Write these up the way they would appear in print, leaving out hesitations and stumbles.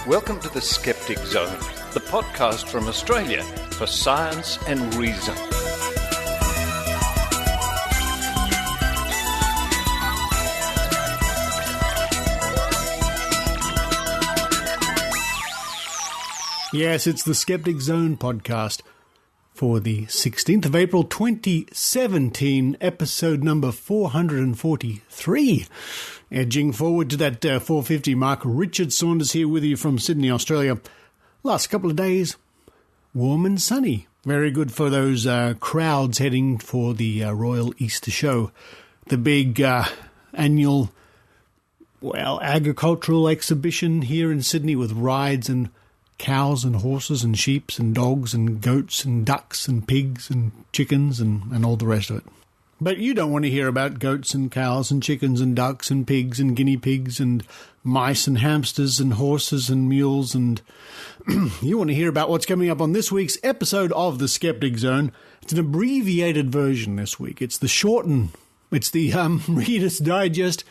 Welcome to the Skeptic Zone, the podcast from Australia for science and reason. Yes, it's the Skeptic Zone podcast for the 16th of April 2017, episode number 443. Edging forward to that 450 mark, Richard Saunders here with you from Sydney, Australia. Last couple of days, warm and sunny. Very good for those crowds heading for the Royal Easter Show. The big annual, agricultural exhibition here in Sydney with rides and cows and horses and sheep and dogs and goats and ducks and pigs and chickens and all the rest of it. But you don't want to hear about goats and cows and chickens and ducks and pigs and guinea pigs and mice and hamsters and horses and mules, and you want to hear about what's coming up on this week's episode of the Skeptic Zone. It's an abbreviated version this week. It's the Reader's Digest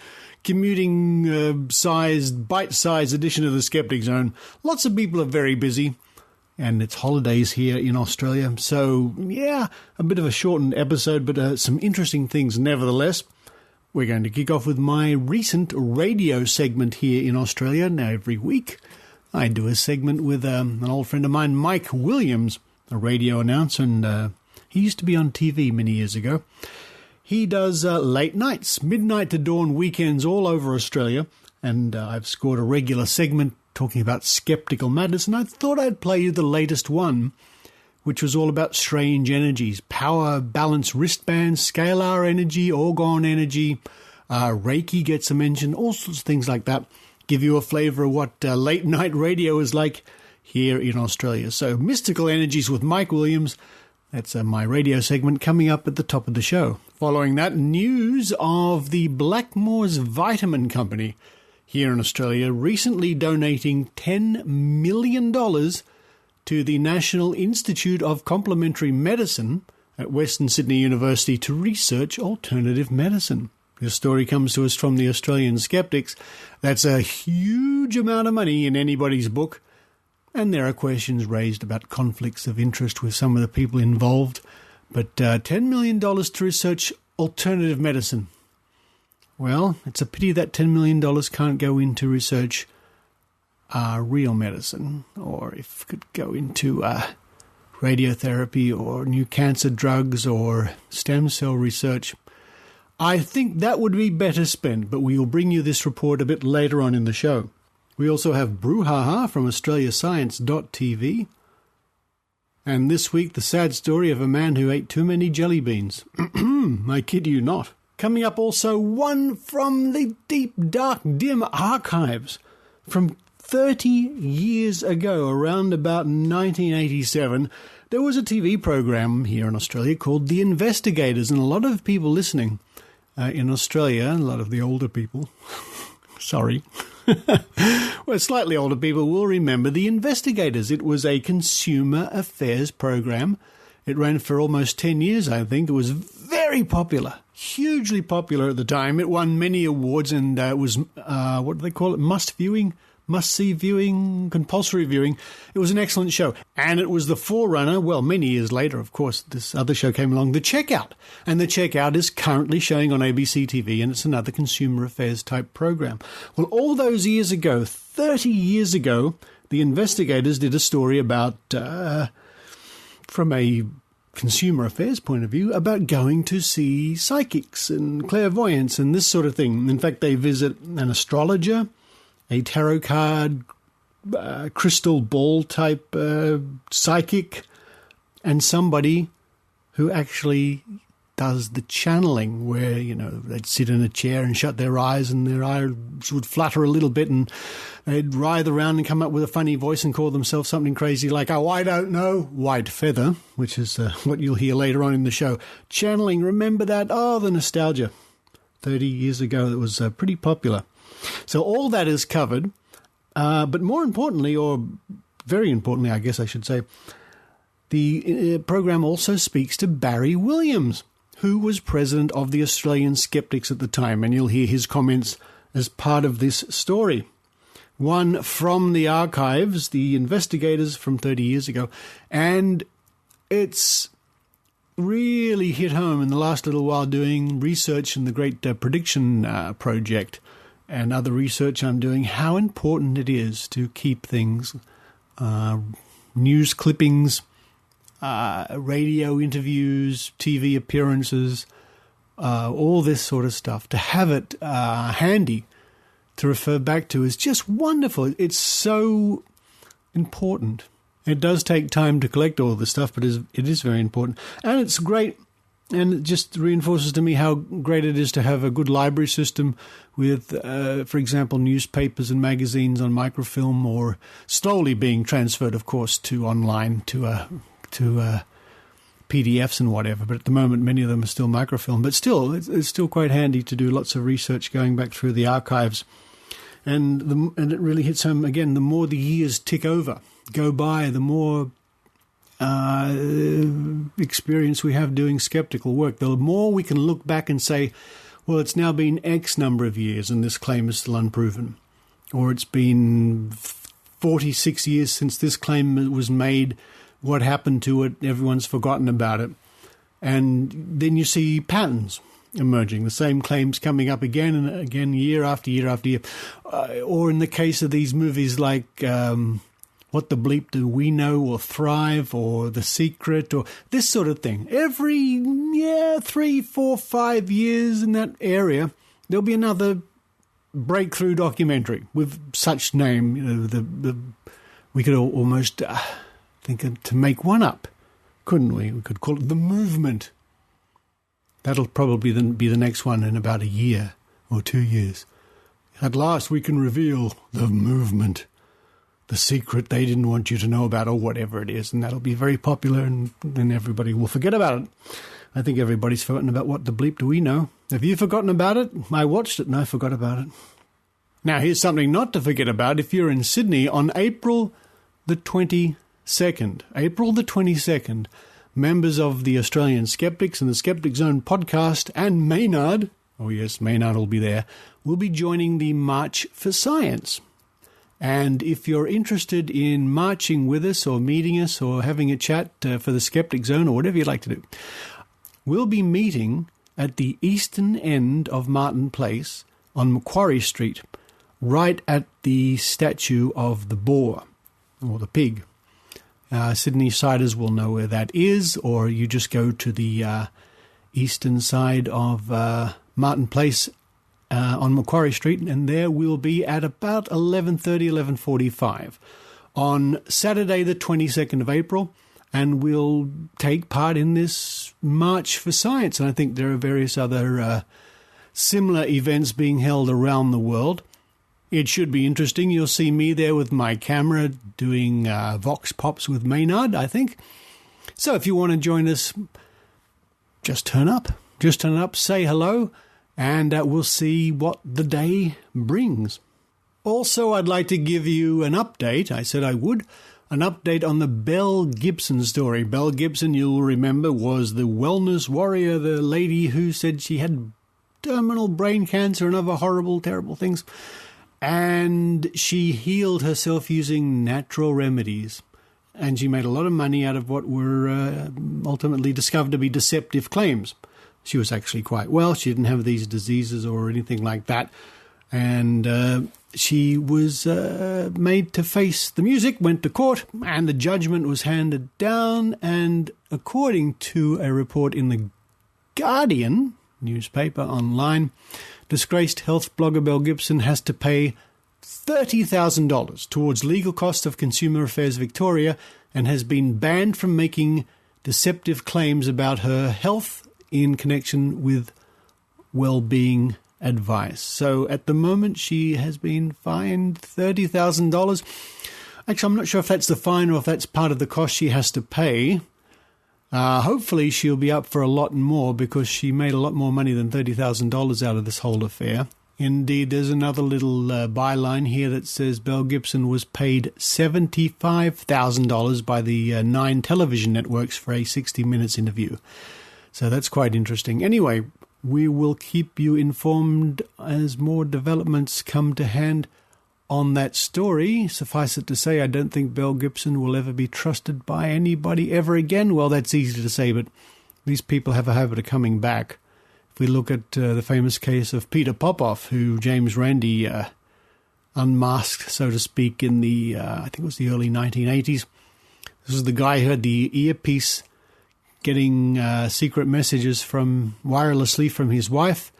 commuting bite-sized edition of the Skeptic Zone. Lots of people are very busy, and it's holidays here in Australia. So, yeah, a bit of a shortened episode, but some interesting things nevertheless. We're going to kick off with my recent radio segment here in Australia. Now, every week, I do a segment with an old friend of mine, Mike Williams, a radio announcer, and he used to be on TV many years ago. He does late nights, midnight to dawn weekends all over Australia, and I've scored a regular segment talking about skeptical matters, and I thought I'd play you the latest one, which was all about strange energies, power, balance, wristbands, scalar energy, orgone energy, Reiki gets a mention, all sorts of things like that. Give you a flavour of what late night radio is like here in Australia. So, Mystical Energies with Mike Williams. That's my radio segment coming up at the top of the show. Following that, news of the Blackmores Vitamin Company here in Australia recently donating $10 million to the National Institute of Complementary Medicine at Western Sydney University to research alternative medicine. This story comes to us from the Australian Skeptics. That's a huge amount of money in anybody's book. And there are questions raised about conflicts of interest with some of the people involved. But $10 million to research alternative medicine. Well, it's a pity that $10 million can't go into research real medicine, or if it could go into radiotherapy or new cancer drugs or stem cell research. I think that would be better spent, but we will bring you this report a bit later on in the show. We also have Brew Ha Ha from AustraliaScience.tv. And this week, the sad story of a man who ate too many jelly beans. I kid you not. Coming up also, one from the deep, dark, dim archives from 30 years ago, around about 1987. There was a TV program here in Australia called The Investigators, and a lot of people listening in Australia, a lot of the older people, sorry, well, slightly older people will remember The Investigators. It was a consumer affairs program. It ran for almost 10 years, I think. It was very popular, hugely popular at the time. It won many awards, and it was, what do they call it, must-see viewing, compulsory viewing. It was an excellent show. And it was the forerunner, well, many years later, of course, this other show came along, The Checkout. And The Checkout is currently showing on ABC TV, and it's another consumer affairs type program. Well, all those years ago, 30 years ago, The Investigators did a story about, from a consumer affairs point of view, about going to see psychics and clairvoyants and this sort of thing. In fact, they visit an astrologer, a tarot card, crystal ball type psychic, and somebody who actually does the channeling, where, you know, they'd sit in a chair and shut their eyes and their eyes would flutter a little bit and they'd writhe around and come up with a funny voice and call themselves something crazy like, oh, I don't know, white feather, which is what you'll hear later on in the show. Channeling, remember that? Oh, the nostalgia. 30 years ago, it was pretty popular. So all that is covered, but more importantly, or very importantly, I guess I should say, the program also speaks to Barry Williams, who was president of the Australian Skeptics at the time, and you'll hear his comments as part of this story. one from the archives, the investigators from 30 years ago, and it's really hit home in the last little while doing research in the Great Prediction Project and other research I'm doing, how important it is to keep things, news clippings, radio interviews, TV appearances, all this sort of stuff, to have it handy to refer back to is just wonderful. It's so important. It does take time to collect all this stuff, but it is very important. And it's great, and it just reinforces to me how great it is to have a good library system with, for example, newspapers and magazines on microfilm, or slowly being transferred, of course, to online, to PDFs and whatever. But at the moment, many of them are still microfilm. But still, it's still quite handy to do lots of research going back through the archives. And it really hits home, again, the more the years go by, the more experience we have doing skeptical work, the more we can look back and say, well, it's now been X number of years and this claim is still unproven. Or it's been 46 years since this claim was made. What happened to it? Everyone's forgotten about it. And then you see patterns emerging, the same claims coming up again and again, year after year after year. Or in the case of these movies like What the Bleep Do We Know, or Thrive, or The Secret, or this sort of thing. Every 3, 4, 5 years in that area, there'll be another breakthrough documentary with such name. You know, we could almost think to make one up, couldn't we? We could call it The Movement. That'll probably then be the next one in about a year or 2 years. At last we can reveal the movement, the secret they didn't want you to know about, or whatever it is, and that'll be very popular, and then everybody will forget about it. I think everybody's forgotten about What the Bleep Do We Know. Have you forgotten about it? I watched it and I forgot about it. Now here's something not to forget about if you're in Sydney on April the 22nd. April the 22nd. Members of the Australian Skeptics and the Skeptic Zone podcast, and Maynard, oh yes, Maynard will be there, will be joining the March for Science. And if you're interested in marching with us or meeting us or having a chat for the Skeptic Zone or whatever you'd like to do, we'll be meeting at the eastern end of Martin Place on Macquarie Street, right at the statue of the boar, or the pig. Sydney siders will know where that is, or you just go to the eastern side of Martin Place on Macquarie Street, and there we'll be at about 11:30, 11:45 on Saturday the 22nd of April, and we'll take part in this March for Science. And I think there are various other similar events being held around the world. It should be interesting. You'll see me there with my camera doing Vox Pops with Maynard, I think. So if you want to join us, just turn up. Just turn up, say hello, and we'll see what the day brings. Also, I'd like to give you an update. I said I would. An update on the Belle Gibson story. Belle Gibson, you'll remember, was the wellness warrior, the lady who said she had terminal brain cancer and other horrible, terrible things. And she healed herself using natural remedies. And she made a lot of money out of what were ultimately discovered to be deceptive claims. She was actually quite well. She didn't have these diseases or anything like that. And she was made to face the music, went to court, and the judgment was handed down. And according to a report in the Guardian newspaper online, disgraced health blogger Belle Gibson has to pay $30,000 towards legal costs of Consumer Affairs Victoria, and has been banned from making deceptive claims about her health in connection with well-being advice. So at the moment she has been fined $30,000. Actually, I'm not sure if that's the fine or if that's part of the cost she has to pay. Hopefully she'll be up for a lot more, because she made a lot more money than $30,000 out of this whole affair. Indeed, there's another little byline here that says Belle Gibson was paid $75,000 by the 9 television networks for a 60 Minutes interview. So that's quite interesting. Anyway, we will keep you informed as more developments come to hand. on that story. Suffice it to say, I don't think Belle Gibson will ever be trusted by anybody ever again. Well, that's easy to say, but these people have a habit of coming back. If we look at the famous case of Peter Popoff, who James Randi unmasked, so to speak, in the, I think it was the early 1980s. This is the guy who had the earpiece getting secret messages wirelessly from his wife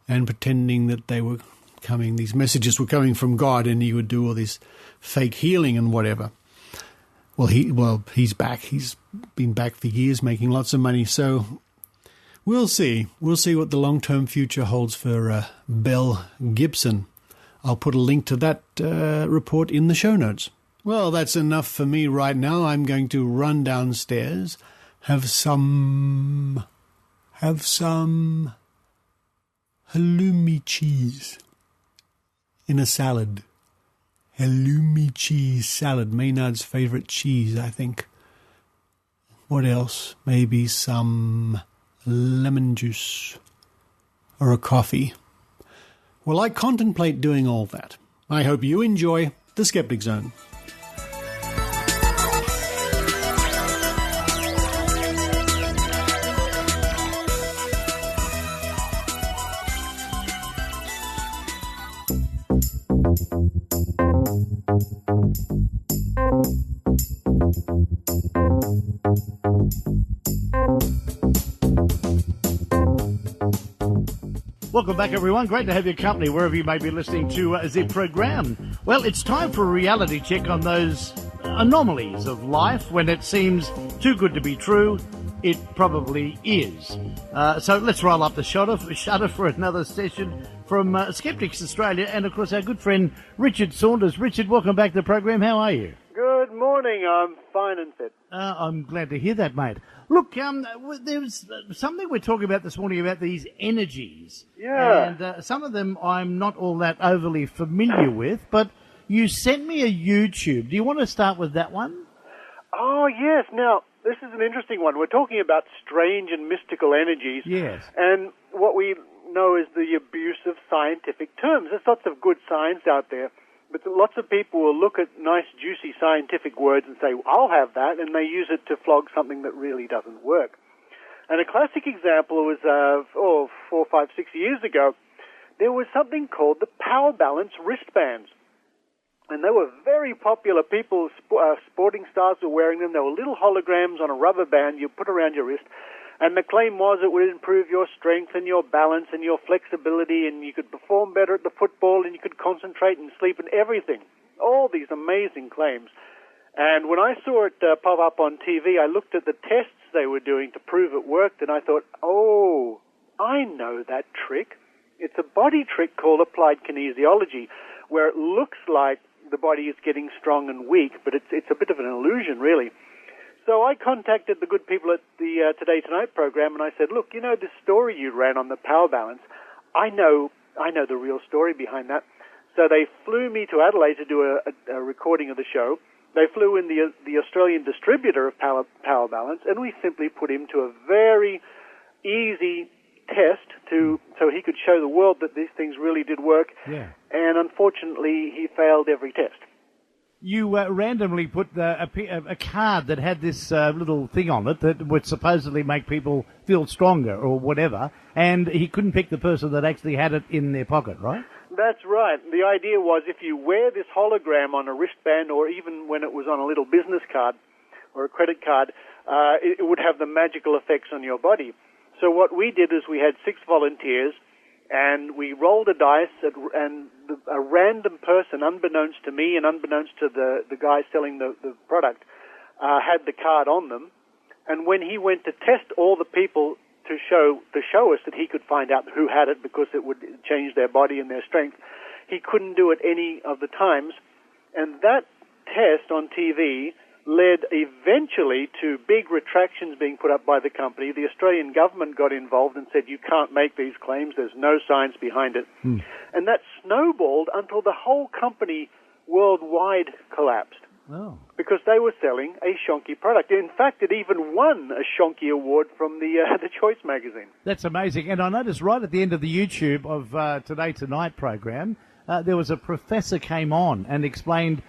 and pretending that these messages were coming from God, and he would do all this fake healing and whatever. Well, he's back. He's been back for years, making lots of money. So we'll see. We'll see what the long-term future holds for Belle Gibson. I'll put a link to that report in the show notes. Well, that's enough for me right now. I'm going to run downstairs, have some halloumi cheese in a salad. Halloumi cheese salad, Maynard's favourite cheese, I think. What else? Maybe some lemon juice or a coffee. Well, I contemplate doing all that. I hope you enjoy the Skeptic Zone. Welcome back, everyone. Great to have your company wherever you may be listening to the program. Well, it's time for a reality check on those anomalies of life. When it seems too good to be true, it probably is. So let's roll up the shutter for another session from Skeptics Australia and, of course, our good friend Richard Saunders. Richard, welcome back to the program. How are you? Good morning. I'm fine and fit. I'm glad to hear that, mate. Look, there's something we're talking about this morning about these energies. Yeah. And some of them I'm not all that overly familiar with, but you sent me a YouTube. Do you want to start with that one? Oh, yes. Now, this is an interesting one. We're talking about strange and mystical energies. Yes. And what we know is the abuse of scientific terms. There's lots of good science out there, but lots of people will look at nice, juicy scientific words and say, I'll have that, and they use it to flog something that really doesn't work. And a classic example was, 4, 5, 6 years ago, there was something called the Power Balance wristbands. And they were very popular. People, sporting stars were wearing them. They were little holograms on a rubber band you put around your wrist. And the claim was it would improve your strength and your balance and your flexibility, and you could perform better at the football, and you could concentrate and sleep and everything. All these amazing claims. And when I saw it pop up on TV, I looked at the tests they were doing to prove it worked, and I thought, oh, I know that trick. It's a body trick called applied kinesiology, where it looks like the body is getting strong and weak, but it's a bit of an illusion, really. So I contacted the good people at the Today Tonight program, and I said, look, you know this story you ran on the Power Balance? I know the real story behind that. So they flew me to Adelaide to do a recording of the show. They flew in the Australian distributor of Power Balance, and we simply put him to a very easy test so he could show the world that these things really did work. Yeah. And unfortunately, he failed every test. You randomly put a card that had this little thing on it that would supposedly make people feel stronger or whatever, and he couldn't pick the person that actually had it in their pocket, right? That's right. The idea was if you wear this hologram on a wristband, or even when it was on a little business card or a credit card, it would have the magical effects on your body. So what we did is we had 6 volunteers, and we rolled a dice, and a random person, unbeknownst to me and unbeknownst to the guy selling the product, had the card on them. And when he went to test all the people to show us that he could find out who had it because it would change their body and their strength, he couldn't do it any of the times. And that test on TV led eventually to big retractions being put up by the company. The Australian government got involved and said, you can't make these claims, there's no science behind it. And that snowballed until the whole company worldwide collapsed. Oh. Because they were selling a shonky product. In fact, it even won a shonky award from the Choice magazine. That's amazing. And I noticed right at the end of the YouTube of Today Tonight program, there was a professor came on and explained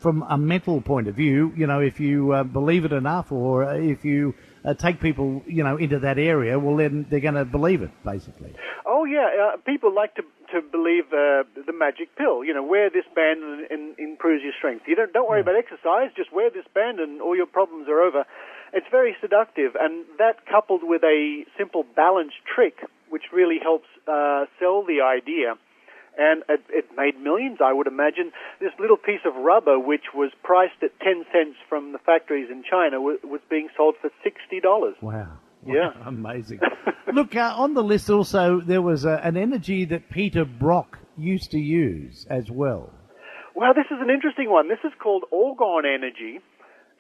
from a mental point of view, if you believe it enough, or if you take people, into that area, well, then they're going to believe it, basically. Oh, yeah. People like to believe the magic pill. Wear this band and improves your strength. Don't worry about exercise. Just wear this band and all your problems are over. It's very seductive, and that coupled with a simple balance trick, which really helps sell the idea. And it made millions, I would imagine. This little piece of rubber, which was priced at 10 cents from the factories in China, was being sold for $60. Wow. Yeah. Amazing. Look, on the list also, there was an energy that Peter Brock used to use as well. Well, this is an interesting one. This is called orgone energy.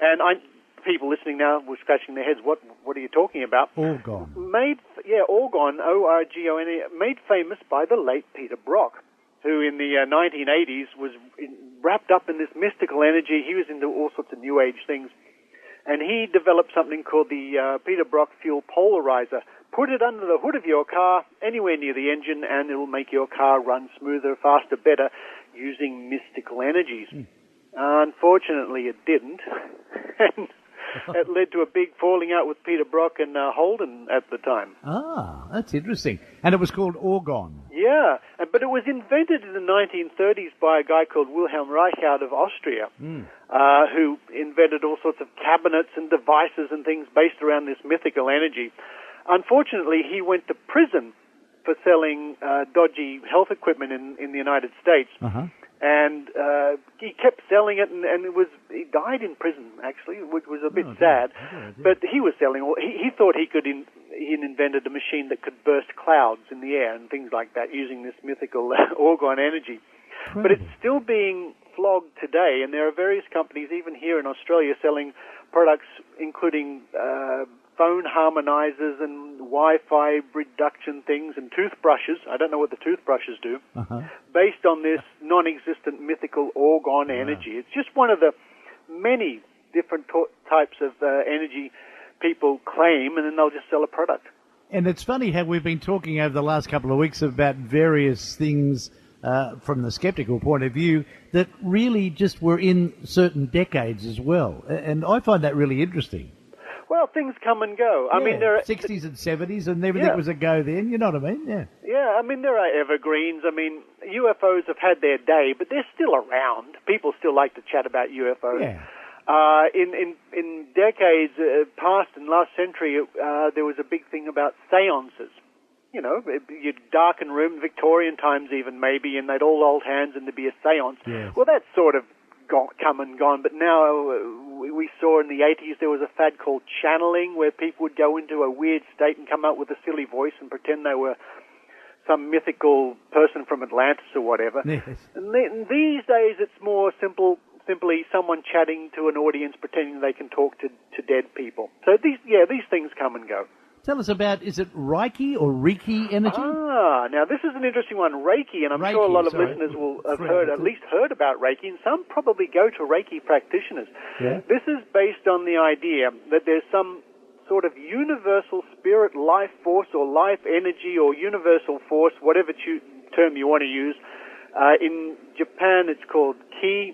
And people listening now were scratching their heads. What are you talking about? Orgone. Orgone, O-R-G-O-N-E, made famous by the late Peter Brock, who in the 1980s was wrapped up in this mystical energy. He was into all sorts of New Age things. And he developed something called the Peter Brock fuel polarizer. Put it under the hood of your car, anywhere near the engine, and it will make your car run smoother, faster, better, using mystical energies. Unfortunately, it didn't. And it led to a big falling out with Peter Brock and Holden at the time. Ah, that's interesting. And it was called orgone. Yeah, but it was invented in the 1930s by a guy called Wilhelm Reich out of Austria, who invented all sorts of cabinets and devices and things based around this mythical energy. Unfortunately, he went to prison for selling dodgy health equipment in the United States. And he kept selling it, and he died in prison, actually, which was a bit sad. But he was selling he thought he invented a machine that could burst clouds in the air and things like that using this mythical orgone energy. But it's still being flogged today, and there are various companies, even here in Australia, selling products including phone harmonizers and Wi-Fi reduction things and toothbrushes. I don't know what the toothbrushes do. Based on this non-existent mythical orgone energy. It's just one of the many different types of energy people claim, and then they'll just sell a product. And it's funny how we've been talking over the last couple of weeks about various things from the skeptical point of view that really just were in certain decades as well. And I find that really interesting. Well, things come and go. I mean, there are 60s and 70s, and everything was a go then. You know what I mean? Yeah. I mean, there are evergreens. I mean, UFOs have had their day, but they're still around. People still like to chat about UFOs. Yeah. In decades past, in last century, there was a big thing about seances. You'd darken room, Victorian times even maybe, and they'd all hold hands and there'd be a seance. Yes. Well, that's sort of come and gone, but now we saw in the 80s there was a fad called channeling, where people would go into a weird state and come up with a silly voice and pretend they were some mythical person from Atlantis or whatever. Yes. And these days it's more simply someone chatting to an audience pretending they can talk to dead people. So these things come and go. Tell us about, is it Reiki or Reiki energy? Now this is an interesting one, Reiki, and I'm sure a lot of listeners will have at least heard about Reiki, and some probably go to Reiki practitioners. Yeah. This is based on the idea that there's some sort of universal spirit life force or life energy or universal force, whatever term you want to use. In Japan it's called Ki,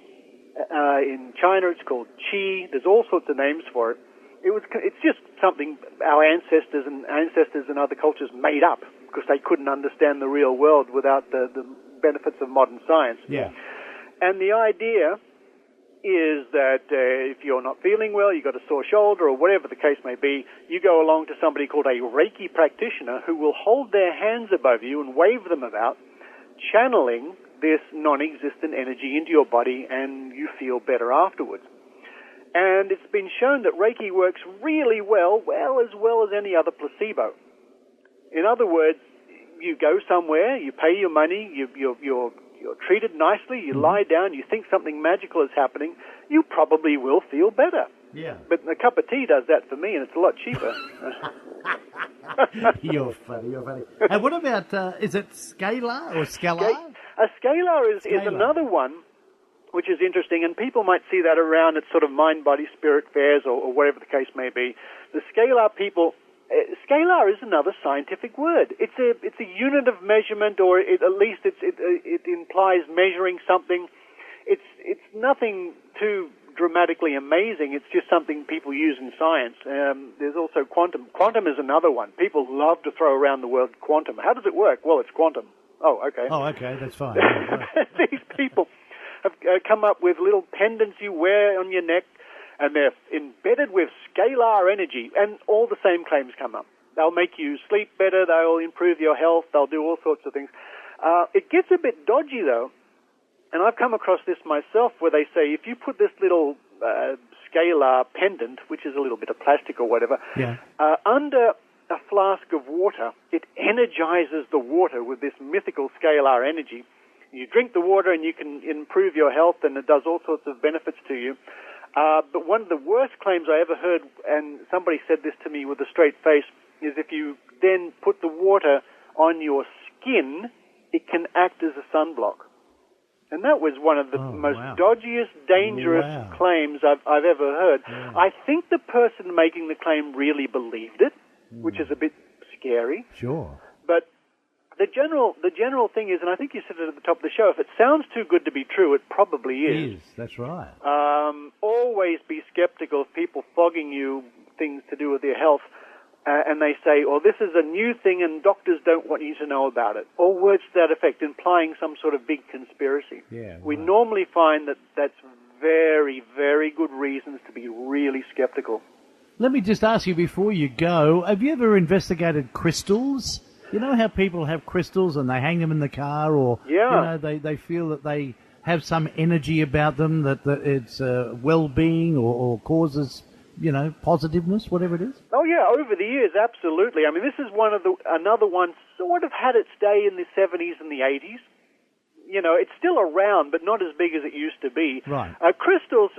in China it's called Chi, there's all sorts of names for it. It's just something our ancestors and other cultures made up because they couldn't understand the real world without the benefits of modern science. Yeah. And the idea is that if you're not feeling well, you've got a sore shoulder or whatever the case may be, you go along to somebody called a Reiki practitioner who will hold their hands above you and wave them about, channeling this non-existent energy into your body, and you feel better afterwards. And it's been shown that Reiki works really well as any other placebo. In other words, you go somewhere, you pay your money, you're treated nicely, you lie down, you think something magical is happening, you probably will feel better. Yeah. But a cup of tea does that for me, and it's a lot cheaper. You're funny. And what about, is it scalar or scalar? A scalar is another one which is interesting, and people might see that around at sort of mind, body, spirit fairs or whatever the case may be. The scalar people Scalar is another scientific word. It's a unit of measurement, or at least it implies measuring something. It's nothing too dramatically amazing. It's just something people use in science. There's also quantum. Quantum is another one. People love to throw around the word quantum. How does it work? Well, it's quantum. Oh, okay. Oh, okay, that's fine. These people have come up with little pendants you wear on your neck, and they're embedded with scalar energy, and all the same claims come up. They'll make you sleep better, they'll improve your health, they'll do all sorts of things. It gets a bit dodgy, though, and I've come across this myself, where they say if you put this little scalar pendant, which is a little bit of plastic or whatever, under a flask of water, it energizes the water with this mythical scalar energy. You drink the water and you can improve your health, and it does all sorts of benefits to you. But one of the worst claims I ever heard, and somebody said this to me with a straight face, is if you then put the water on your skin, it can act as a sunblock. And that was one of the most dodgiest, dangerous claims I've ever heard. Yeah. I think the person making the claim really believed it, which is a bit scary. Sure. But the general thing is, and I think you said it at the top of the show, if it sounds too good to be true, it probably is. It is, that's right. Always be skeptical of people flogging you things to do with their health, and they say, oh, this is a new thing and doctors don't want you to know about it, or words to that effect, implying some sort of big conspiracy. Yeah, we normally find that that's very, very good reasons to be really skeptical. Let me just ask you before you go, have you ever investigated crystals? You know how people have crystals and they hang them in the car, or they feel that they have some energy about them, that it's well-being or causes, positiveness, whatever it is? Oh yeah, over the years, absolutely. I mean, this is another one sort of had its day in the 70s and the 80s. It's still around, but not as big as it used to be. Right. Crystals,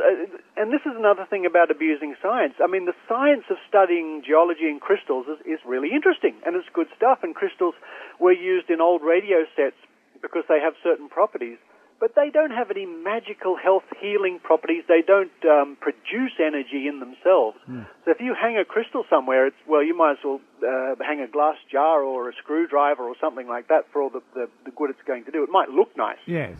and this is another thing about abusing science. I mean, the science of studying geology and crystals is really interesting, and it's good stuff. And crystals were used in old radio sets because they have certain properties. But they don't have any magical health healing properties. They don't produce energy in themselves. So if you hang a crystal somewhere, you might as well hang a glass jar or a screwdriver or something like that for all the good it's going to do. It might look nice. Yes.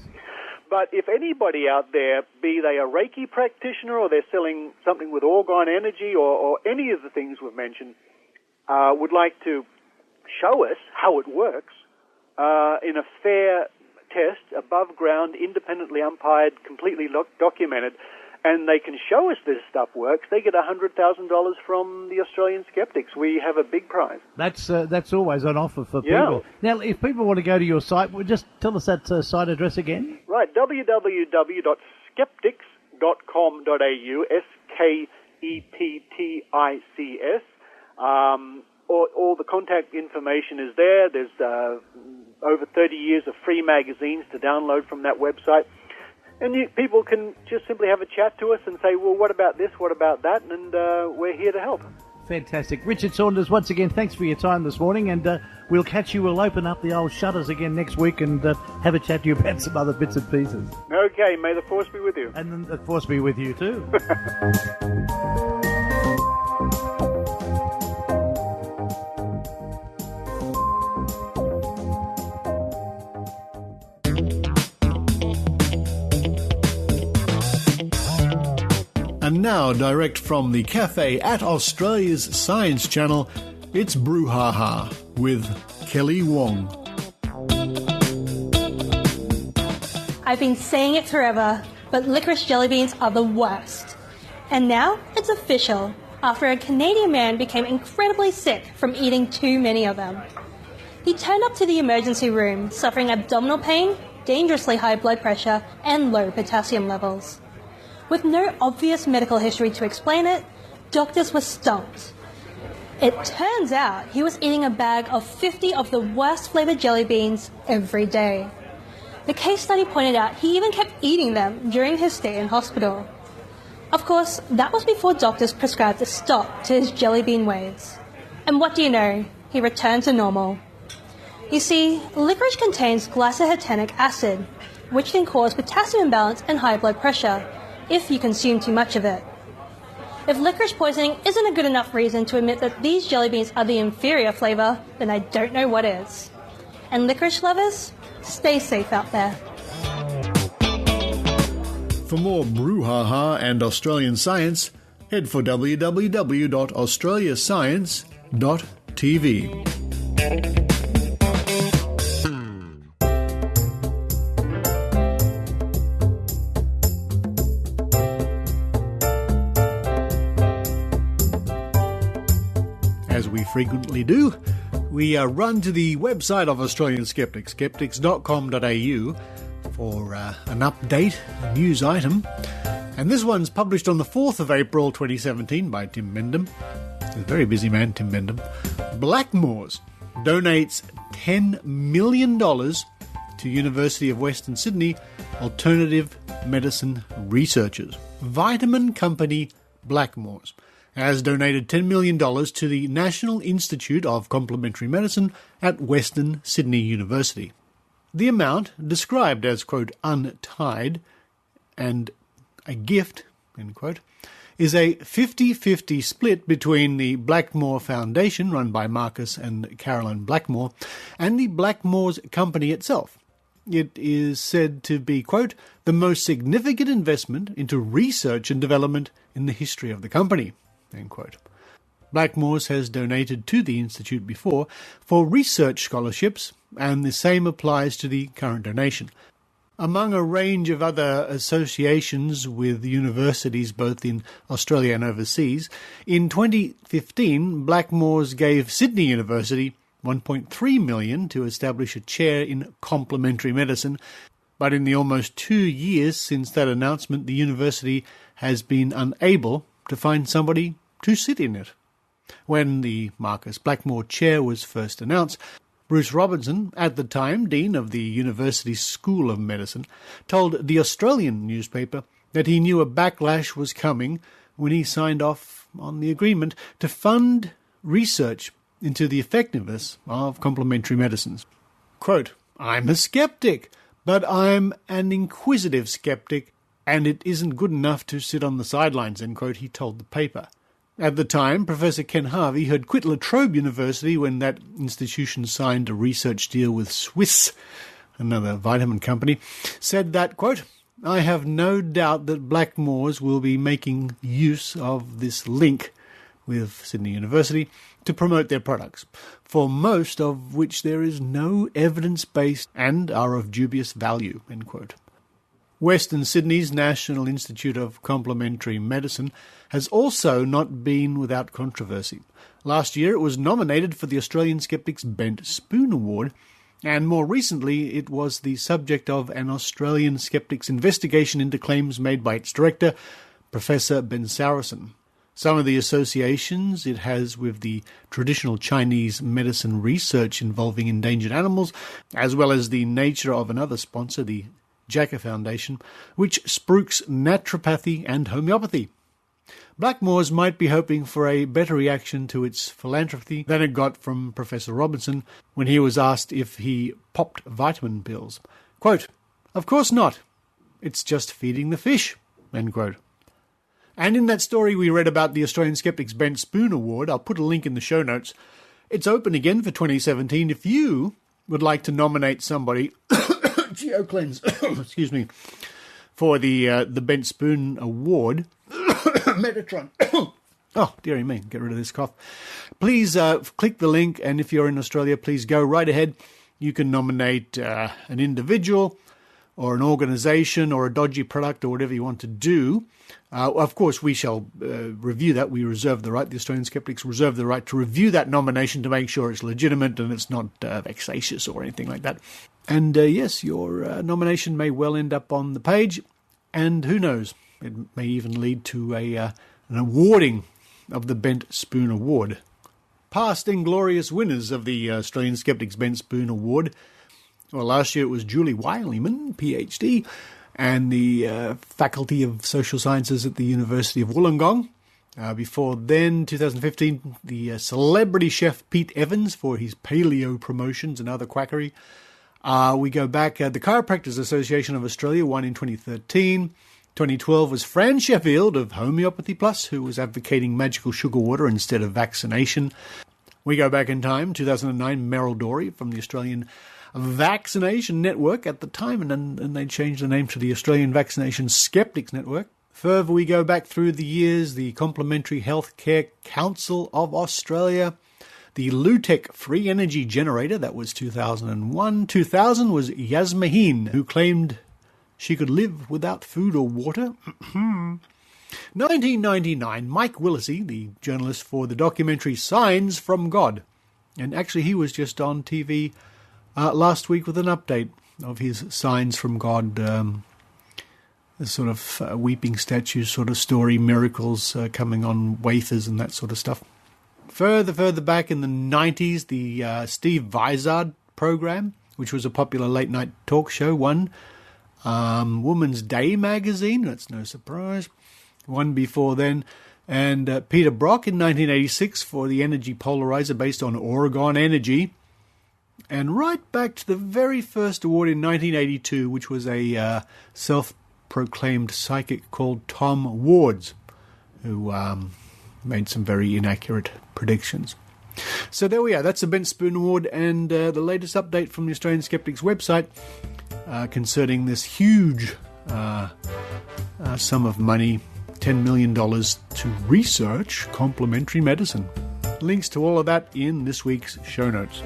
But if anybody out there, be they a Reiki practitioner or they're selling something with orgone energy or any of the things we've mentioned, would like to show us how it works in a fair test, above ground, independently umpired, completely documented, and they can show us this stuff works, they get $100,000 from the Australian Skeptics. We have a big prize. That's always on offer for people. Now, if people want to go to your site, just tell us that site address again. Right, www.skeptics.com.au, SKEPTICS. All the contact information is there. There's over 30 years of free magazines to download from that website. And people can just simply have a chat to us and say, well, what about this, what about that? And we're here to help. Fantastic. Richard Saunders, once again, thanks for your time this morning. And we'll catch you. We'll open up the old shutters again next week and have a chat to you about some other bits and pieces. Okay, may the force be with you. And then the force be with you too. And now, direct from the cafe at Australia's Science Channel, it's Brew Ha Ha with Kelly Wong. I've been saying it forever, but licorice jelly beans are the worst. And now it's official, after a Canadian man became incredibly sick from eating too many of them. He turned up to the emergency room, suffering abdominal pain, dangerously high blood pressure, and low potassium levels. With no obvious medical history to explain it, doctors were stumped. It turns out he was eating a bag of 50 of the worst flavoured jelly beans every day. The case study pointed out he even kept eating them during his stay in hospital. Of course, that was before doctors prescribed a stop to his jelly bean ways. And what do you know? He returned to normal. You see, licorice contains glycyrrhetanic acid, which can cause potassium imbalance and high blood pressure if you consume too much of it. If licorice poisoning isn't a good enough reason to admit that these jelly beans are the inferior flavour, then I don't know what is. And licorice lovers, stay safe out there. For more Brew Ha Ha and Australian science, head for www.australiascience.tv. As we frequently do, we run to the website of Australian Skeptics, skeptics.com.au, for an update, a news item. And this one's published on the 4th of April 2017 by Tim Mendham. He's a very busy man, Tim Mendham. Blackmores donates $10 million to University of Western Sydney alternative medicine researchers. Vitamin company Blackmores has donated $10 million to the National Institute of Complementary Medicine at Western Sydney University. The amount, described as, quote, untied and a gift, end quote, is a 50-50 split between the Blackmore Foundation, run by Marcus and Caroline Blackmore, and the Blackmores company itself. It is said to be, quote, the most significant investment into research and development in the history of the company, end quote. Blackmores has donated to the Institute before for research scholarships, and the same applies to the current donation. Among a range of other associations with universities both in Australia and overseas, in 2015 Blackmores gave Sydney University $1.3 million to establish a chair in complementary medicine, but in the almost 2 years since that announcement, the university has been unable to find somebody to sit in it. When the Marcus Blackmore chair was first announced, Bruce Robinson, at the time Dean of the University's School of Medicine, told the Australian newspaper that he knew a backlash was coming when he signed off on the agreement to fund research into the effectiveness of complementary medicines. Quote, I'm a skeptic, but I'm an inquisitive skeptic, and it isn't good enough to sit on the sidelines, end quote, he told the paper. At the time, Professor Ken Harvey had quit La Trobe University when that institution signed a research deal with Swiss, another vitamin company, said that, quote, I have no doubt that Blackmores will be making use of this link with Sydney University to promote their products, for most of which there is no evidence base and are of dubious value, end quote. Western Sydney's National Institute of Complementary Medicine has also not been without controversy. Last year it was nominated for the Australian Skeptics Bent Spoon Award, and more recently it was the subject of an Australian Skeptics investigation into claims made by its director, Professor Ben Saracen. Some of the associations it has with the traditional Chinese medicine research involving endangered animals, as well as the nature of another sponsor, the Jacka Foundation, which spruiks naturopathy and homeopathy. Blackmores might be hoping for a better reaction to its philanthropy than it got from Professor Robinson when he was asked if he popped vitamin pills. Quote, of course not. It's just feeding the fish, end quote. And in that story we read about the Australian Skeptics Bent Spoon Award, I'll put a link in the show notes. It's open again for 2017 if you would like to nominate somebody Geocleanse, excuse me, for the Bent Spoon Award. Metatron. Oh, dearie me, get rid of this cough. Please click the link, and if you're in Australia, please go right ahead. You can nominate an individual or an organisation or a dodgy product or whatever you want to do. Of course, we shall review that. We reserve the right, the Australian Skeptics reserve the right to review that nomination to make sure it's legitimate and it's not vexatious or anything like that. And yes, your nomination may well end up on the page, and who knows, it may even lead to an awarding of the Bent Spoon Award. Past inglorious winners of the Australian Skeptics Bent Spoon Award. Well, last year it was Julie Wileman, PhD, and the Faculty of Social Sciences at the University of Wollongong. Before then, 2015, the celebrity chef Pete Evans for his paleo promotions and other quackery. We go back, the Chiropractors Association of Australia won in 2013. 2012 was Fran Sheffield of Homeopathy Plus, who was advocating magical sugar water instead of vaccination. We go back in time, 2009, Meryl Dorey from the Australian Vaccination Network at the time, and they changed the name to the Australian Vaccination Skeptics Network. Further, we go back through the years, the Complementary Healthcare Council of Australia, the Lutech Free Energy Generator, that was 2001. 2000 was Yasmaheen, who claimed she could live without food or water. 1999, Mike Willesee, the journalist for the documentary Signs from God. And actually he was just on TV last week with an update of his Signs from God, the sort of weeping statues sort of story, miracles coming on wafers and that sort of stuff. Further back in the 90s, the Steve Vizard program, which was a popular late-night talk show, won Woman's Day magazine. That's no surprise. One before then. And Peter Brock in 1986 for the energy polarizer based on Oregon Energy. And right back to the very first award in 1982, which was a self-proclaimed psychic called Tom Wards, who made some very inaccurate predictions. So there we are. That's the Bent Spoon Award and the latest update from the Australian Skeptics website concerning this huge sum of money, $10 million, to research complementary medicine. Links to all of that in this week's show notes.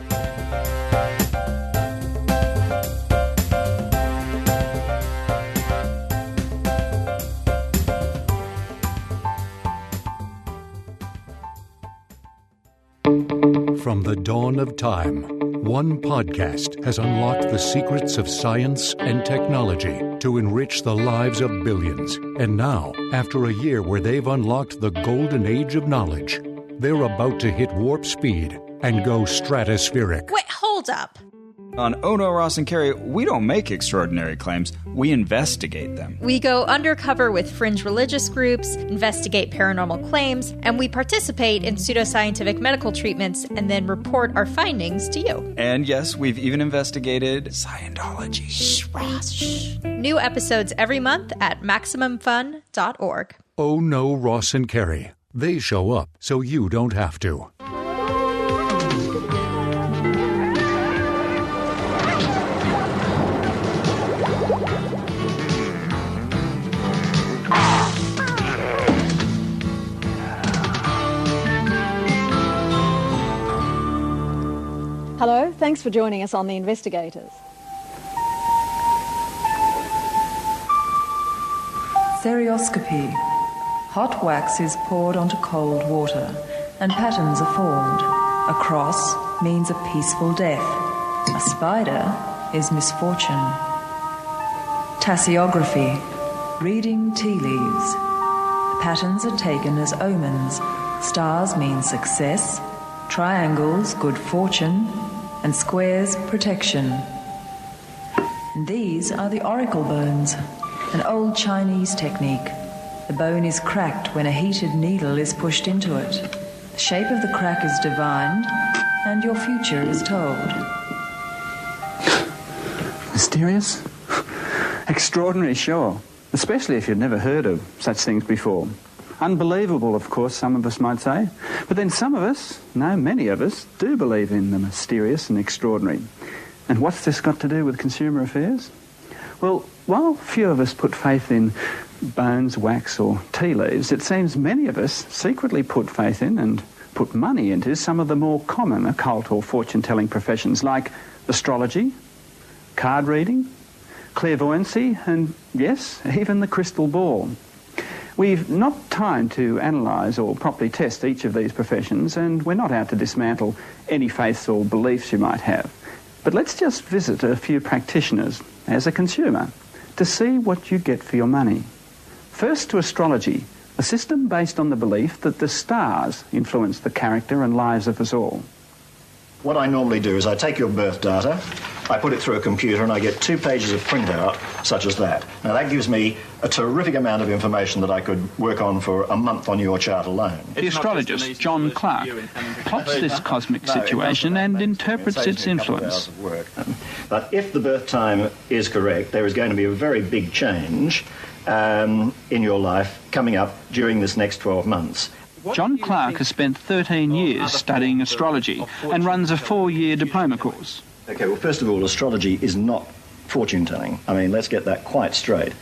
From the dawn of time, one podcast has unlocked the secrets of science and technology to enrich the lives of billions. And now, after a year where they've unlocked the golden age of knowledge, they're about to hit warp speed and go stratospheric. Wait, hold up. On Oh No, Ross and Carrie, we don't make extraordinary claims, we investigate them. We go undercover with fringe religious groups, investigate paranormal claims, and we participate in pseudoscientific medical treatments and then report our findings to you. And yes, we've even investigated Scientology. Shh, Ross, shh. New episodes every month at MaximumFun.org. Oh No, Ross and Carrie. They show up so you don't have to. Hello, thanks for joining us on The Investigators. Stereoscopy. Hot wax is poured onto cold water, and patterns are formed. A cross means a peaceful death. A spider is misfortune. Tasseography. Reading tea leaves. The patterns are taken as omens. Stars mean success, triangles good fortune, and squares protection. And these are the oracle bones, an old Chinese technique. The bone is cracked when a heated needle is pushed into it. The shape of the crack is divined, and your future is told. Mysterious? Extraordinary, sure. Especially if you'd never heard of such things before. Unbelievable, of course, some of us might say. But then some of us, no, many of us, do believe in the mysterious and extraordinary. And what's this got to do with consumer affairs? Well, while few of us put faith in bones, wax or tea leaves, it seems many of us secretly put faith in and put money into some of the more common occult or fortune-telling professions like astrology, card reading, clairvoyancy, and, yes, even the crystal ball. We've not time to analyse or properly test each of these professions, and we're not out to dismantle any faiths or beliefs you might have. But let's just visit a few practitioners as a consumer to see what you get for your money. First to astrology, a system based on the belief that the stars influence the character and lives of us all. What I normally do is I take your birth data, I put it through a computer, and I get 2 pages of printout, such as that. Now, that gives me a terrific amount of information that I could work on for a month on your chart alone. The astrologist, John Clark, plots this cosmic situation and interprets its influence. But if the birth time is correct, there is going to be a very big change in your life coming up during this next 12 months. John Clark has spent 13 years studying astrology and runs a 4-year diploma course. Okay, well, first of all, astrology is not fortune-telling. I mean, let's get that quite straight.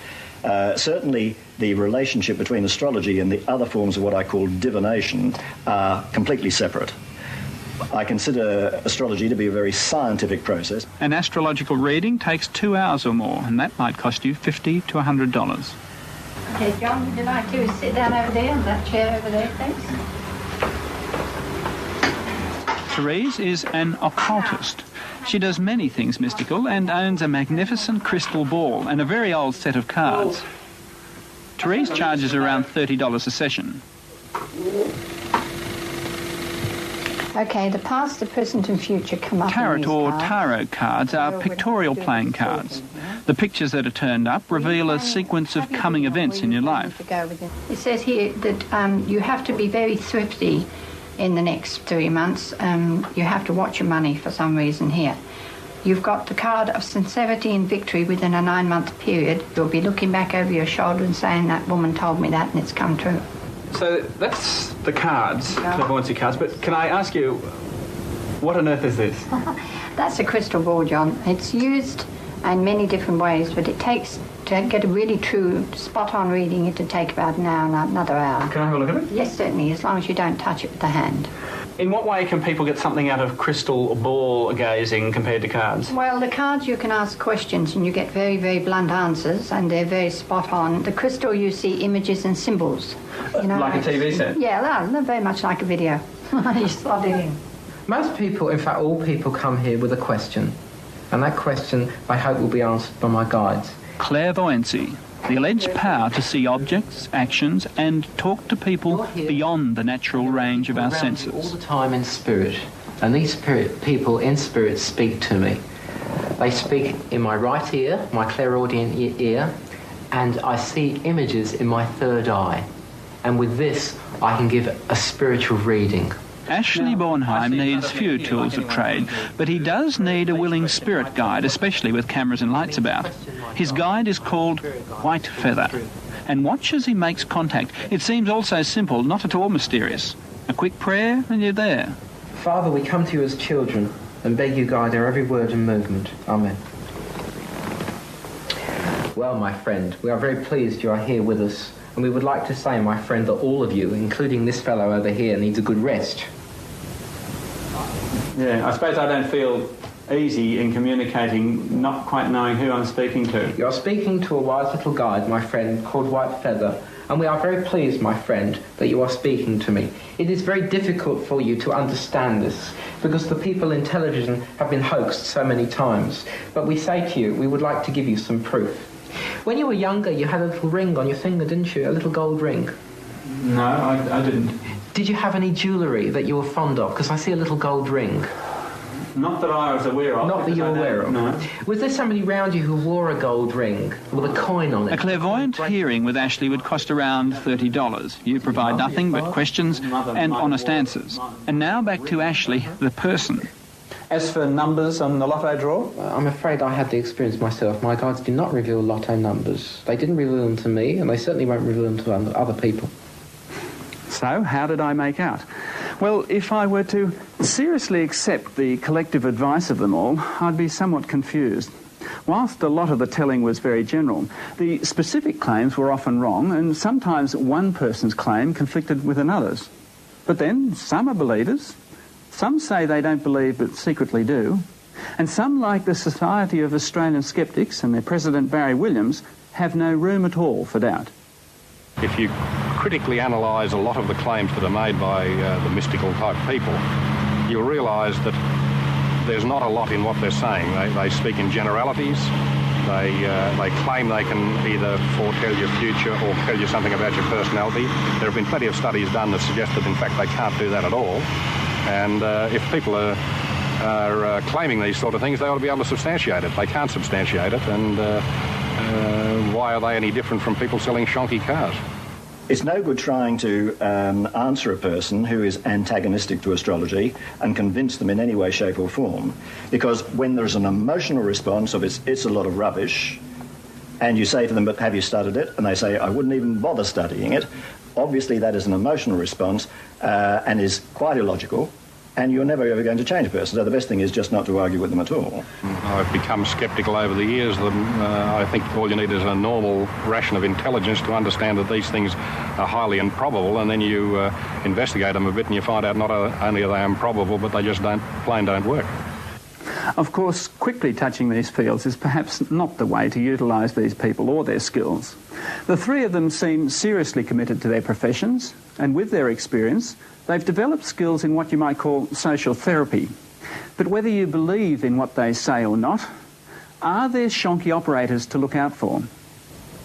Certainly, the relationship between astrology and the other forms of what I call divination are completely separate. I consider astrology to be a very scientific process. An astrological reading takes 2 hours or more, and that might cost you $50 to $100. Okay, John, would you like to sit down over there in that chair over there, please? Therese is an occultist. She does many things mystical and owns a magnificent crystal ball and a very old set of cards. Therese charges around $30 a session. Okay, the past, the present and future come up. Tarot or tarot cards are pictorial playing cards. The pictures that are turned up reveal a sequence of coming events in your life. It says here that you have to be very thrifty in the next 3 months. You have to watch your money for some reason here. You've got the card of sincerity and victory within a 9-month period. You'll be looking back over your shoulder and saying, that woman told me that and it's come true. So that's the cards, clairvoyancy cards, but can I ask you, what on earth is this? That's a crystal ball, John. It's used in many different ways, but it takes, to get a really true, spot-on reading, it would take about an hour, another hour. Can I have a look at it? Yes, certainly, as long as you don't touch it with the hand. In what way can people get something out of crystal ball gazing compared to cards? Well, the cards you can ask questions and you get very, very blunt answers and they're very spot on. The crystal you see images and symbols. You know, like a TV set? Yeah, they're very much like a video. You slot it in. Most people, in fact all people, come here with a question. And that question, I hope, will be answered by my guides. Clairvoyancy, the alleged power to see objects, actions, and talk to people beyond the natural range of our senses. All the time in spirit, and these people in spirit speak to me. They speak in my right ear, my clairaudient ear, and I see images in my third eye. And with this, I can give a spiritual reading. Ashley Bornheim needs few tools of trade, but he does need a willing spirit guide, especially with cameras and lights about. His guide is called White Feather, and watch as he makes contact. It seems all so simple, not at all mysterious. A quick prayer and you're there. Father, we come to you as children and beg you guide our every word and movement. Amen. Well, my friend, we are very pleased you are here with us, and we would like to say, my friend, that all of you, including this fellow over here, needs a good rest. Yeah, I suppose I don't feel easy in communicating, not quite knowing who I'm speaking to. You're speaking to a wise little guide, my friend, called White Feather, and we are very pleased, my friend, that you are speaking to me. It is very difficult for you to understand this, because the people in television have been hoaxed so many times. But we say to you, we would like to give you some proof. When you were younger, you had a little ring on your finger, didn't you? A little gold ring. No, I didn't. Did you have any jewellery that you were fond of? Because I see a little gold ring. Not that I was aware of. Not that you were aware of? No. Was there somebody around you who wore a gold ring with a coin on it? A clairvoyant hearing with Ashley would cost around $30. You provide nothing but questions and honest answers. And now back to Ashley, the person. As for numbers on the lotto draw? I'm afraid I had the experience myself. My guides did not reveal lotto numbers. They didn't reveal them to me, and they certainly won't reveal them to other people. So, how did I make out? Well, if I were to seriously accept the collective advice of them all, I'd be somewhat confused. Whilst a lot of the telling was very general, the specific claims were often wrong, and sometimes one person's claim conflicted with another's. But then, some are believers, some say they don't believe but secretly do, and some, like the Society of Australian Skeptics and their president Barry Williams, have no room at all for doubt. If you critically analyse a lot of the claims that are made by the mystical type people, you'll realise that there's not a lot in what they're saying. They speak in generalities. They claim they can either foretell your future or tell you something about your personality. There have been plenty of studies done that suggest that in fact they can't do that at all. And if people are claiming these sort of things, they ought to be able to substantiate it. They can't substantiate it, and why are they any different from people selling shonky cars? It's no good trying to answer a person who is antagonistic to astrology and convince them in any way, shape or form, because when there's an emotional response of it's a lot of rubbish, and you say to them, but have you studied it? And they say, I wouldn't even bother studying it. Obviously, that is an emotional response and is quite illogical, and you're never ever going to change a person. So the best thing is just not to argue with them at all. I've become sceptical over the years. I think all you need is a normal ration of intelligence to understand that these things are highly improbable, and then you investigate them a bit and you find out not only are they improbable, but they just plain don't work. Of course, quickly touching these fields is perhaps not the way to utilise these people or their skills. The three of them seem seriously committed to their professions, and with their experience, they've developed skills in what you might call social therapy. But whether you believe in what they say or not, are there shonky operators to look out for?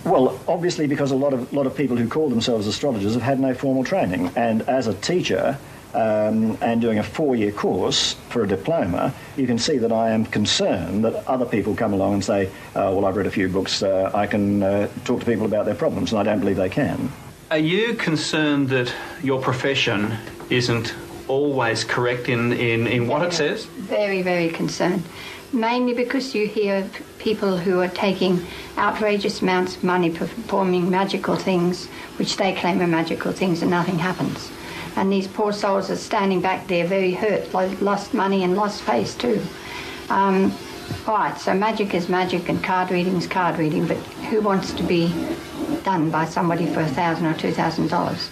Well, obviously, because a lot of people who call themselves astrologers have had no formal training, and as a teacher and doing a 4-year course for a diploma, you can see that I am concerned that other people come along and say, well, I've read a few books, I can talk to people about their problems, and I don't believe they can. Are you concerned that your profession isn't always correct in what it says? Very, very concerned. Mainly because you hear people who are taking outrageous amounts of money performing magical things, which they claim are magical things, and nothing happens. And these poor souls are standing back there very hurt, lost money and lost face too. Right, so magic is magic and card reading is card reading, but who wants to be done by somebody for $1,000 or $2,000?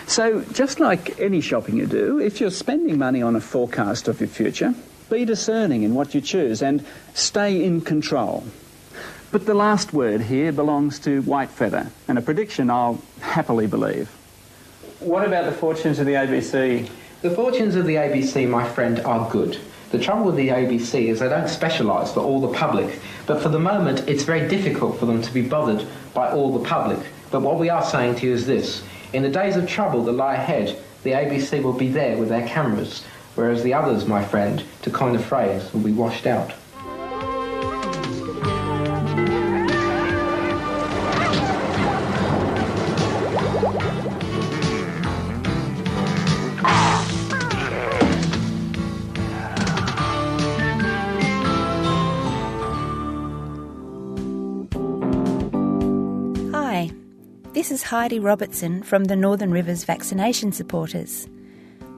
So, just like any shopping you do, if you're spending money on a forecast of your future, be discerning in what you choose and stay in control. But the last word here belongs to Whitefeather, and a prediction I'll happily believe. What about the fortunes of the ABC? The fortunes of the ABC, my friend, are good. The trouble with the ABC is they don't specialise for all the public, but for the moment it's very difficult for them to be bothered by all the public. But what we are saying to you is this: in the days of trouble that lie ahead, the ABC will be there with their cameras, whereas the others, my friend, to coin a phrase, will be washed out. This is Heidi Robertson from the Northern Rivers Vaccination Supporters.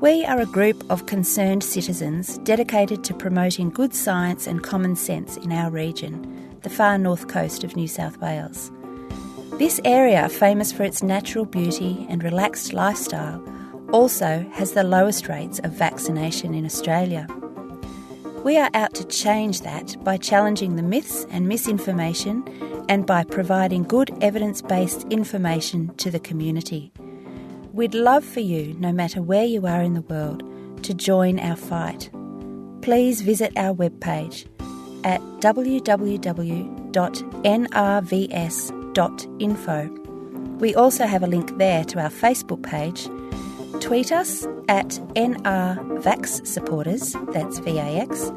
We are a group of concerned citizens dedicated to promoting good science and common sense in our region, the far north coast of New South Wales. This area, famous for its natural beauty and relaxed lifestyle, also has the lowest rates of vaccination in Australia. We are out to change that by challenging the myths and misinformation and by providing good evidence-based information to the community. We'd love for you, no matter where you are in the world, to join our fight. Please visit our webpage at www.nrvs.info. We also have a link there to our Facebook page. Tweet us at NRVaxSupporters, that's VAX,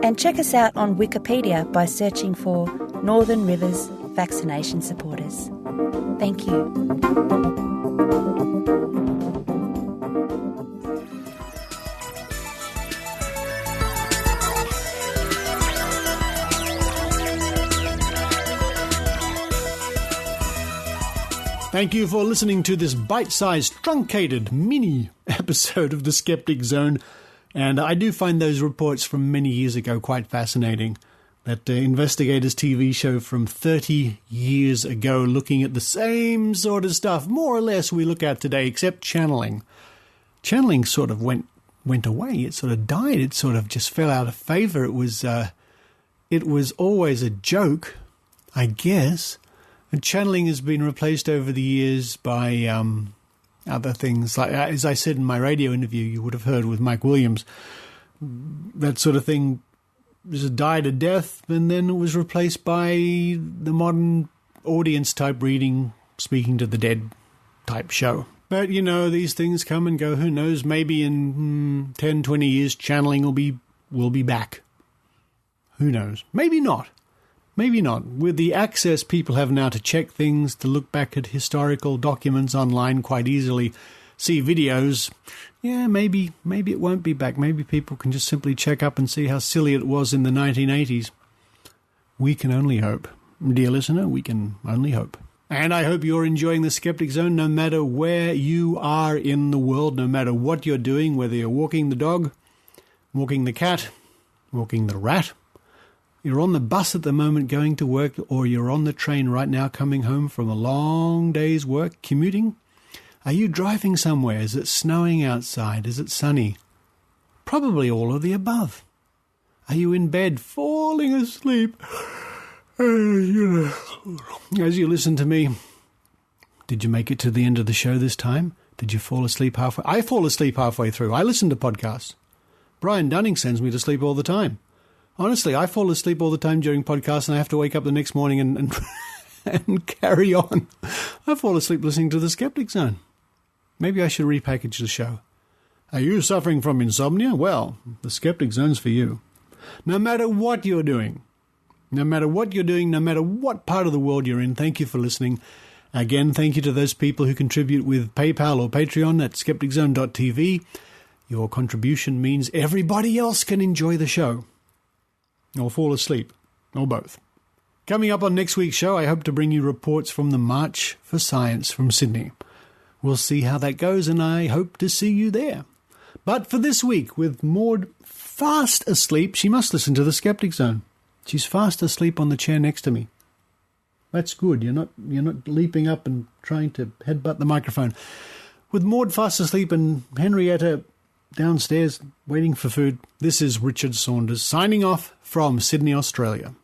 and check us out on Wikipedia by searching for Northern Rivers Vaccination Supporters. Thank you. Thank you for listening to this bite-sized, truncated mini episode of the Skeptic Zone. And I do find those reports from many years ago quite fascinating. That Investigators TV show from 30 years ago looking at the same sort of stuff, more or less, we look at today, except channeling. Channeling sort of went away. It sort of died. It sort of just fell out of favour. It was always a joke, I guess. And channeling has been replaced over the years by other things. Like, as I said in my radio interview, you would have heard with Mike Williams, that sort of thing just died a death, and then it was replaced by the modern audience-type reading, speaking to the dead type show. But, you know, these things come and go. Who knows? Maybe in 10, 20 years, channeling will be back. Who knows? Maybe not. Maybe not. With the access people have now to check things, to look back at historical documents online quite easily, see videos, yeah, maybe it won't be back. Maybe people can just simply check up and see how silly it was in the 1980s. We can only hope. Dear listener, we can only hope. And I hope you're enjoying the Skeptic Zone no matter where you are in the world, no matter what you're doing, whether you're walking the dog, walking the cat, walking the rat. You're on the bus at the moment going to work, or you're on the train right now coming home from a long day's work, commuting. Are you driving somewhere? Is it snowing outside? Is it sunny? Probably all of the above. Are you in bed falling asleep? As you listen to me, did you make it to the end of the show this time? Did you fall asleep halfway? I fall asleep halfway through. I listen to podcasts. Brian Dunning sends me to sleep all the time. Honestly, I fall asleep all the time during podcasts, and I have to wake up the next morning and carry on. I fall asleep listening to the Skeptic Zone. Maybe I should repackage the show. Are you suffering from insomnia? Well, the Skeptic Zone's for you. No matter what you're doing, no matter what part of the world you're in, thank you for listening. Again, thank you to those people who contribute with PayPal or Patreon at skepticzone.tv. Your contribution means everybody else can enjoy the show. Or fall asleep, or both. Coming up on next week's show, I hope to bring you reports from the March for Science from Sydney. We'll see how that goes, and I hope to see you there. But for this week, with Maud fast asleep, she must listen to the Skeptic Zone. She's fast asleep on the chair next to me. That's good. You're not leaping up and trying to headbutt the microphone. With Maud fast asleep and Henrietta downstairs waiting for food, this is Richard Saunders signing off from Sydney, Australia.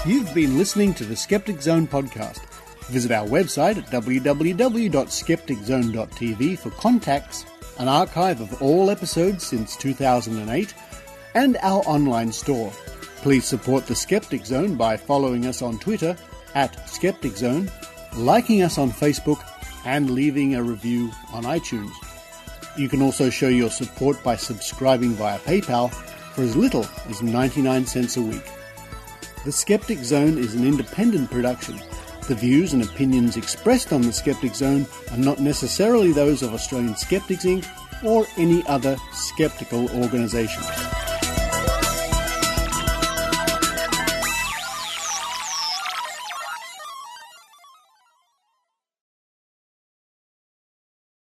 You've been listening to the Skeptic Zone podcast. Visit our website at www.skepticzone.tv for contacts, an archive of all episodes since 2008, and our online store. Please support the Skeptic Zone by following us on Twitter at Skeptic Zone, liking us on Facebook, and leaving a review on iTunes. You can also show your support by subscribing via PayPal for as little as 99 cents a week. The Skeptic Zone is an independent production. The views and opinions expressed on the Skeptic Zone are not necessarily those of Australian Skeptics Inc. or any other skeptical organisation.